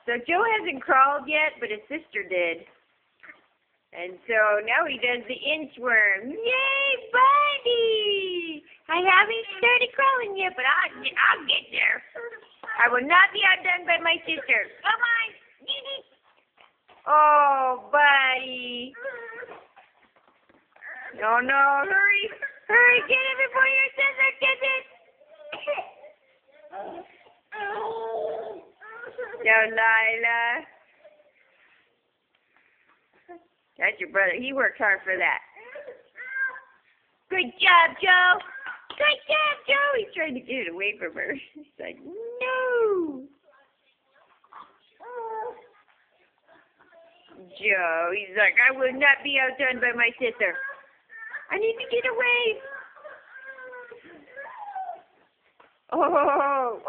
So Joe hasn't crawled yet, but his sister did. And so now he does the inchworm. Yay, buddy! I haven't started crawling yet, but I'll get there. I will not be outdone by my sister. Come on! Oh, buddy. No, hurry. Hurry, get it before your sister gets it. Delilah. That's your brother. He worked hard for that. Good job, Joe. Good job, Joe. He's trying to get it away from her. He's like, no. Joe, he's like, I will not be outdone by my sister. I need to get away. Oh.